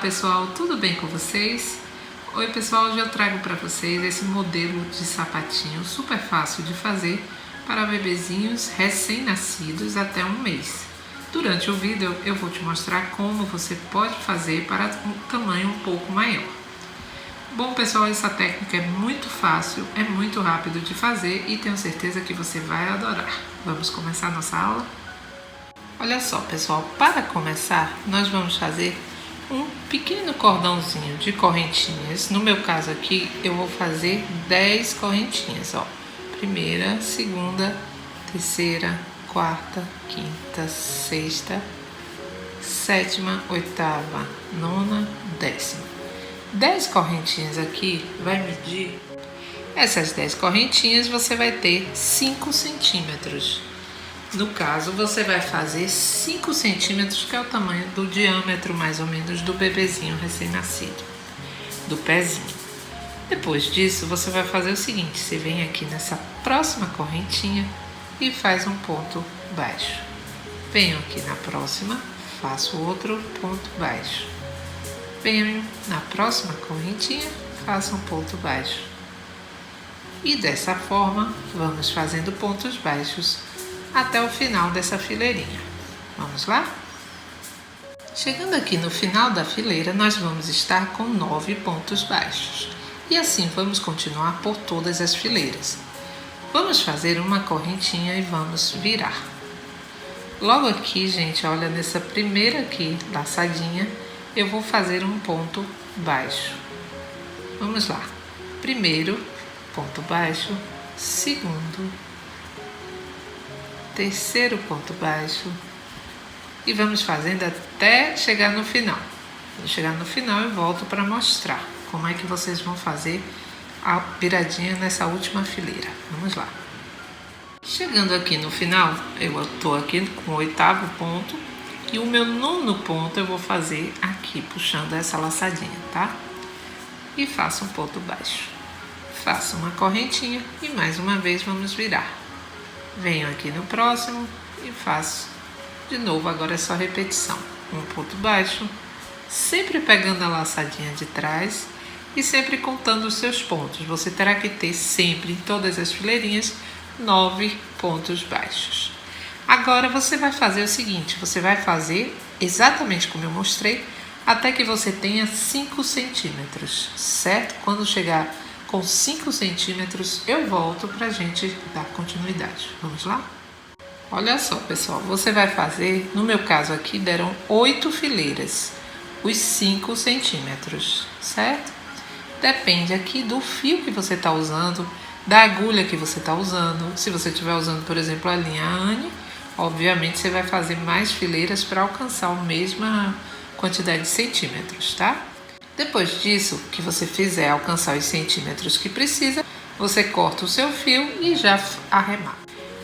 pessoal, tudo bem com vocês? Oi pessoal, hoje eu trago para vocês esse modelo de sapatinho super fácil de fazer para bebezinhos recém-nascidos até 1 mês. Durante o vídeo eu vou te mostrar como você pode fazer para um tamanho um pouco maior. Bom pessoal, essa técnica é muito fácil, é muito rápido de fazer e tenho certeza que você vai adorar. Vamos começar a nossa aula? Olha só pessoal, para começar nós vamos fazer um pequeno cordãozinho de correntinhas. No meu caso aqui eu vou fazer 10 correntinhas, ó. Primeira, segunda, terceira, quarta, quinta, sexta, sétima, oitava, nona, décima. 10 correntinhas aqui vai medir. Essas 10 correntinhas você vai ter 5 centímetros. No caso, você vai fazer 5 centímetros, que é o tamanho do diâmetro, mais ou menos, do bebezinho recém-nascido, do pezinho. Depois disso, você vai fazer o seguinte, você vem aqui nessa próxima correntinha e faz um ponto baixo. Venho aqui na próxima, faço outro ponto baixo. Venho na próxima correntinha, faço um ponto baixo. E dessa forma, vamos fazendo pontos baixos até o final dessa fileirinha. Vamos lá? Chegando aqui no final da fileira, nós vamos estar com 9 pontos baixos. E assim vamos continuar por todas as fileiras. Vamos fazer uma correntinha e vamos virar. Logo aqui, gente, olha, nessa primeira aqui, laçadinha, eu vou fazer um ponto baixo. Vamos lá. Primeiro, ponto baixo. Segundo, terceiro ponto baixo e vamos fazendo até chegar no final. Quando chegar no final eu volto para mostrar como é que vocês vão fazer a viradinha nessa última fileira. Vamos lá. Chegando aqui no final, eu estou aqui com o 8º ponto e o meu 9º ponto eu vou fazer aqui, puxando essa laçadinha, tá? E faço um ponto baixo. Faço uma correntinha e mais uma vez vamos virar. Venho aqui no próximo e faço de novo, agora é só repetição. Um ponto baixo, sempre pegando a laçadinha de trás e sempre contando os seus pontos. Você terá que ter sempre, em todas as fileirinhas, 9 pontos baixos. Agora você vai fazer o seguinte, você vai fazer exatamente como eu mostrei, até que você tenha 5 centímetros, certo? Quando chegar com 5 centímetros, eu volto para a gente dar continuidade. Vamos lá? Olha só, pessoal, você vai fazer, no meu caso aqui, deram 8 fileiras, os 5 centímetros, certo? Depende aqui do fio que você está usando, da agulha que você está usando. Se você estiver usando, por exemplo, a linha Anne, obviamente você vai fazer mais fileiras para alcançar a mesma quantidade de centímetros, tá? Depois disso, que você fizer alcançar os centímetros que precisa, você corta o seu fio e já arremata.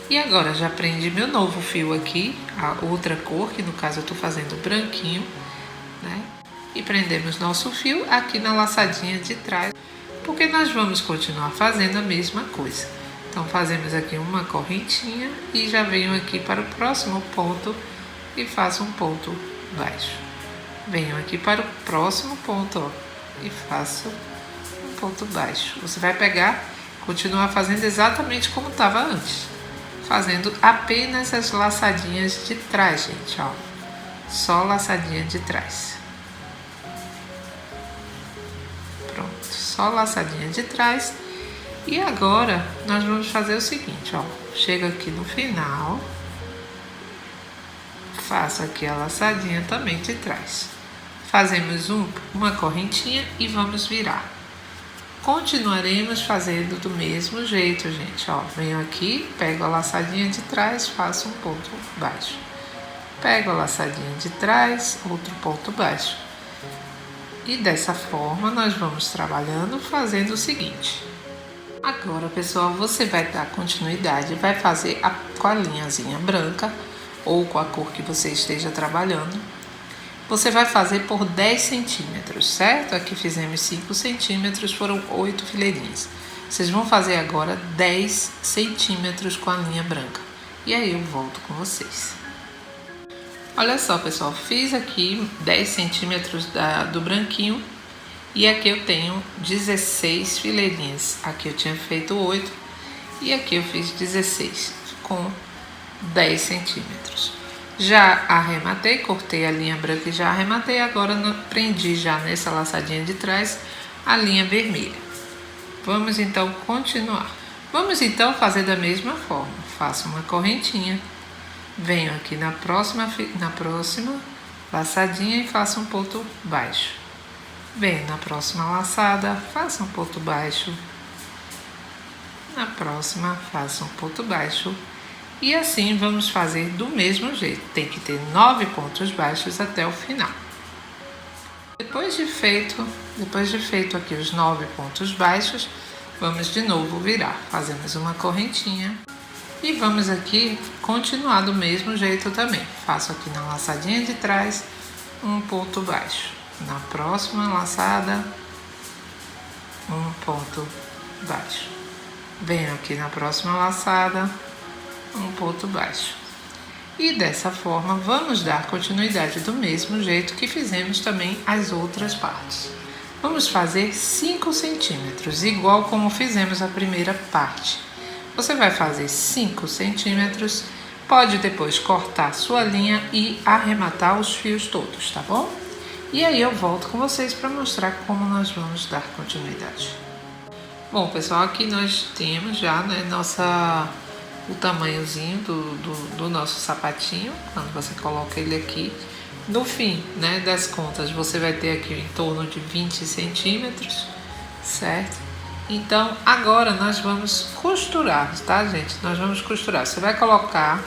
E agora já prende meu novo fio aqui, a outra cor, que no caso eu estou fazendo branquinho, né? E prendemos nosso fio aqui na laçadinha de trás, porque nós vamos continuar fazendo a mesma coisa. Então fazemos aqui uma correntinha e já venho aqui para o próximo ponto e faço um ponto baixo. Venho aqui para o próximo ponto, ó, e faço um ponto baixo. Você vai pegar, continuar fazendo exatamente como estava antes. Fazendo apenas as laçadinhas de trás, gente, ó. Só laçadinha de trás. Pronto, só laçadinha de trás. E agora, nós vamos fazer o seguinte, ó. Chego aqui no final. Faço aqui a laçadinha também de trás. Fazemos uma correntinha e vamos virar. Continuaremos fazendo do mesmo jeito, gente. Ó, venho aqui, pego a laçadinha de trás, faço um ponto baixo. Pego a laçadinha de trás, outro ponto baixo. E dessa forma nós vamos trabalhando fazendo o seguinte. Agora, pessoal, você vai dar continuidade, vai fazer com a linhazinha branca ou com a cor que você esteja trabalhando. Você vai fazer por 10 centímetros, certo? Aqui fizemos 5 centímetros, foram 8 fileirinhas. Vocês vão fazer agora 10 centímetros com a linha branca. E aí eu volto com vocês. Olha só, pessoal, fiz aqui 10 centímetros do branquinho e aqui eu tenho 16 fileirinhas. Aqui eu tinha feito 8 e aqui eu fiz 16 com 10 centímetros. Já arrematei, cortei a linha branca e já arrematei. Agora prendi já nessa laçadinha de trás a linha vermelha. Vamos então continuar. Vamos então fazer da mesma forma. Faço uma correntinha. Venho aqui na próxima laçadinha e faço um ponto baixo. Venho na próxima laçada, faço um ponto baixo. Na próxima, faço um ponto baixo. E assim vamos fazer do mesmo jeito. Tem que ter 9 pontos baixos até o final. Depois de feito aqui os 9 pontos baixos, vamos de novo virar. Fazemos uma correntinha. E vamos aqui continuar do mesmo jeito também. Faço aqui na laçadinha de trás um ponto baixo. Na próxima laçada, um ponto baixo. Venho aqui na próxima laçada, um ponto baixo. E dessa forma vamos dar continuidade do mesmo jeito que fizemos também as outras partes. Vamos fazer 5 centímetros, igual como fizemos a primeira parte. Você vai fazer 5 centímetros, pode depois cortar sua linha e arrematar os fios todos, tá bom? E aí eu volto com vocês para mostrar como nós vamos dar continuidade. Bom, pessoal, aqui nós temos já, né, o tamanhozinho do nosso sapatinho. Quando você coloca ele aqui, no fim, né, das contas, você vai ter aqui em torno de 20 centímetros, certo? Então, agora nós vamos costurar, tá, gente? Nós vamos costurar. Você vai colocar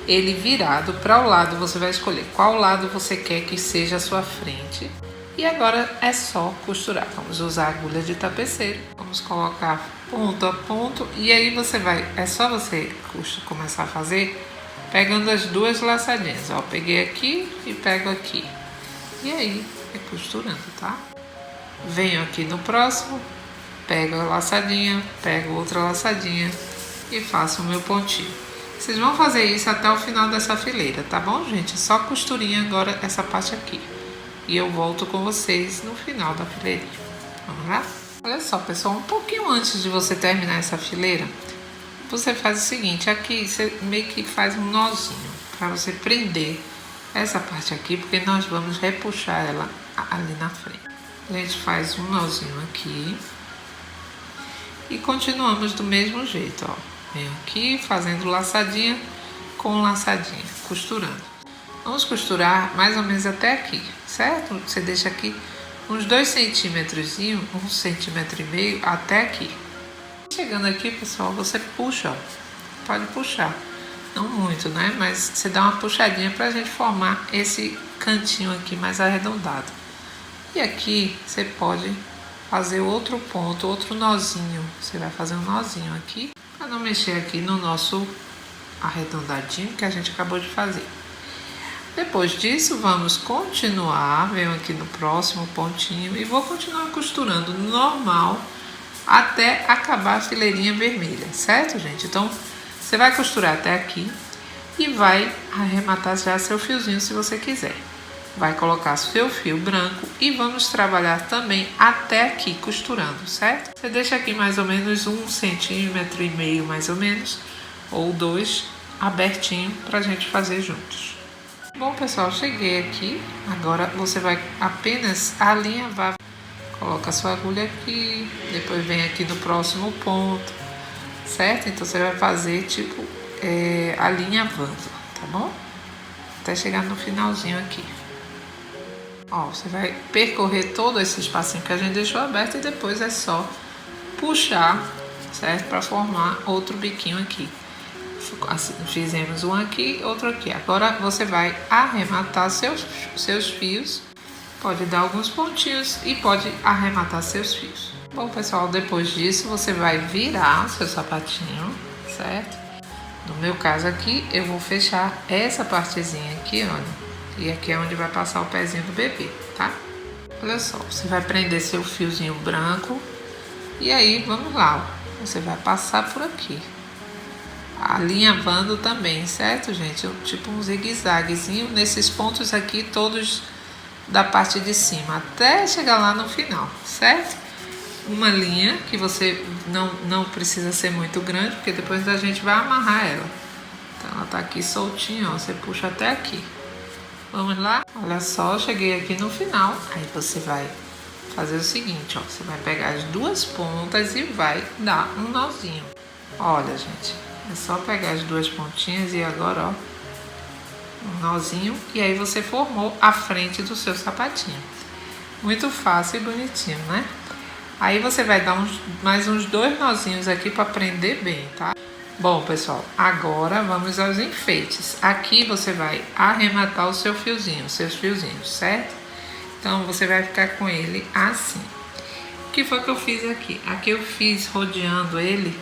ele virado para o lado, você vai escolher qual lado você quer que seja a sua frente. E agora é só costurar. Vamos usar a agulha de tapeceiro. Vamos colocar ponto a ponto. E aí é só você começar a fazer pegando as duas laçadinhas. Ó, peguei aqui e pego aqui. E aí, é costurando, tá? Venho aqui no próximo. Pego a laçadinha, pego outra laçadinha e faço o meu pontinho. Vocês vão fazer isso até o final dessa fileira, tá bom, gente? Só costurinha agora essa parte aqui. E eu volto com vocês no final da fileirinha. Vamos lá? Olha só, pessoal, um pouquinho antes de você terminar essa fileira, você faz o seguinte, aqui você meio que faz um nozinho para você prender essa parte aqui, porque nós vamos repuxar ela ali na frente. A gente faz um nozinho aqui. E continuamos do mesmo jeito, ó. Venho aqui fazendo laçadinha com laçadinha, costurando. Vamos costurar mais ou menos até aqui, certo? Você deixa aqui uns 2 centímetros, 1,5 centímetro até aqui. Chegando aqui, pessoal, você puxa, ó. Pode puxar. Não muito, né? Mas você dá uma puxadinha pra gente formar esse cantinho aqui mais arredondado. E aqui você pode fazer outro ponto, outro nozinho. Você vai fazer um nozinho aqui, para não mexer aqui no nosso arredondadinho que a gente acabou de fazer. Depois disso, vamos continuar. Venho aqui no próximo pontinho e vou continuar costurando normal até acabar a fileirinha vermelha, certo, gente? Então, você vai costurar até aqui e vai arrematar já seu fiozinho se você quiser. Vai colocar seu fio branco e vamos trabalhar também até aqui costurando, certo? Você deixa aqui mais ou menos 1,5 centímetro mais ou menos, ou 2, abertinho pra gente fazer juntos. Bom, pessoal, cheguei aqui. Agora você vai apenas alinhavar. Coloca a sua agulha aqui, depois vem aqui no próximo ponto, certo? Então você vai fazer tipo alinhavando, tá bom? Até chegar no finalzinho aqui. Ó, você vai percorrer todo esse espacinho que a gente deixou aberto e depois é só puxar, certo? Para formar outro biquinho aqui. Assim, fizemos um aqui, outro aqui. Agora você vai arrematar seus fios. Pode dar alguns pontinhos e pode arrematar seus fios. Bom, pessoal, depois disso você vai virar seu sapatinho, certo? No meu caso aqui, eu vou fechar essa partezinha aqui, olha. E aqui é onde vai passar o pezinho do bebê, tá? Olha só, você vai prender seu fiozinho branco. E aí, vamos lá, ó. Você vai passar por aqui. alinhavando também, certo, gente? Tipo um zigue-zaguezinho nesses pontos aqui, todos da parte de cima, até chegar lá no final, certo? Uma linha que você não precisa ser muito grande, porque depois a gente vai amarrar ela. Então ela tá aqui soltinha, ó, você puxa até aqui. Vamos lá? Olha só, cheguei aqui no final. Aí você vai fazer o seguinte, ó, você vai pegar as duas pontas e vai dar um nozinho. Olha, gente, é só pegar as duas pontinhas e agora, ó, um nozinho, e aí você formou a frente do seu sapatinho. Muito fácil e bonitinho, né? Aí você vai dar mais uns 2 nozinhos aqui para prender bem, tá? Bom, pessoal, agora vamos aos enfeites. Aqui você vai arrematar o seu fiozinho, os seus fiozinhos, certo? Então você vai ficar com ele assim. O que foi que eu fiz aqui? Aqui eu fiz rodeando ele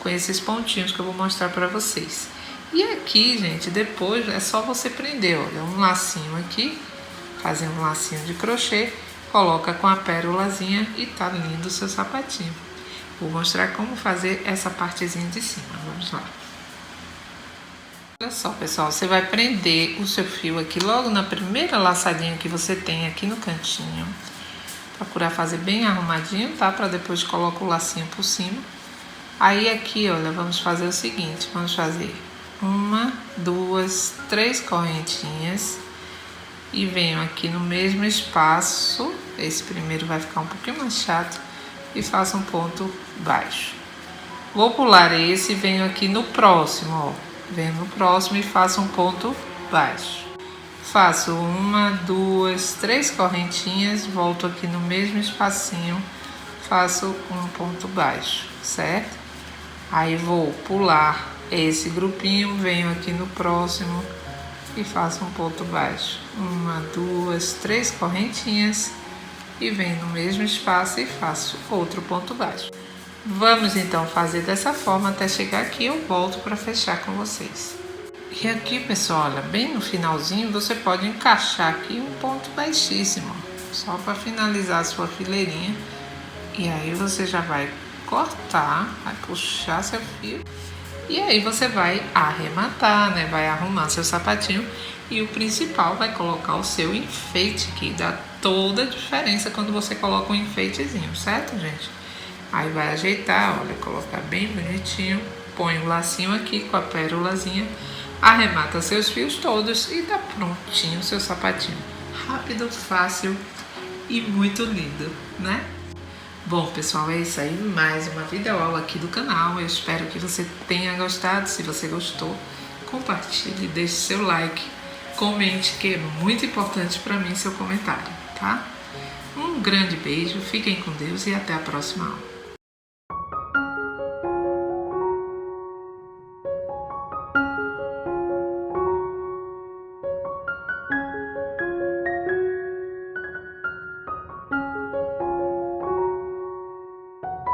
com esses pontinhos que eu vou mostrar para vocês. E aqui, gente, depois é só você prender, olha, um lacinho aqui, fazer um lacinho de crochê, coloca com a pérolazinha e tá lindo o seu sapatinho. Vou mostrar como fazer essa partezinha de cima, vamos lá. Olha só, pessoal, você vai prender o seu fio aqui logo na primeira laçadinha que você tem aqui no cantinho. Procurar fazer bem arrumadinho, tá? Para depois colocar o lacinho por cima. Aí aqui, olha, vamos fazer o seguinte, vamos fazer 1, 2, 3 correntinhas e venho aqui no mesmo espaço, esse primeiro vai ficar um pouquinho mais chato, e faço um ponto baixo. Vou pular esse e venho aqui no próximo, ó, venho no próximo e faço um ponto baixo. Faço 1, 2, 3 correntinhas, volto aqui no mesmo espacinho, faço um ponto baixo, certo? Aí vou pular esse grupinho, venho aqui no próximo e faço um ponto baixo. 1, 2, 3 correntinhas e venho no mesmo espaço e faço outro ponto baixo. Vamos então fazer dessa forma até chegar aqui, eu volto para fechar com vocês. E aqui, pessoal, olha, bem no finalzinho você pode encaixar aqui um ponto baixíssimo, só para finalizar a sua fileirinha. E aí você já vai cortar, vai puxar seu fio e aí você vai arrematar, né? Vai arrumar seu sapatinho e o principal vai colocar o seu enfeite, que dá toda a diferença quando você coloca um enfeitezinho, certo, gente? Aí vai ajeitar, olha, colocar bem bonitinho, põe o lacinho aqui com a pérolazinha, arremata seus fios todos e tá prontinho o seu sapatinho. Rápido, fácil e muito lindo, né? Bom, pessoal, é isso aí, mais uma videoaula aqui do canal. Eu espero que você tenha gostado. Se você gostou, compartilhe, deixe seu like, comente, que é muito importante para mim seu comentário, tá? Um grande beijo, fiquem com Deus e até a próxima aula.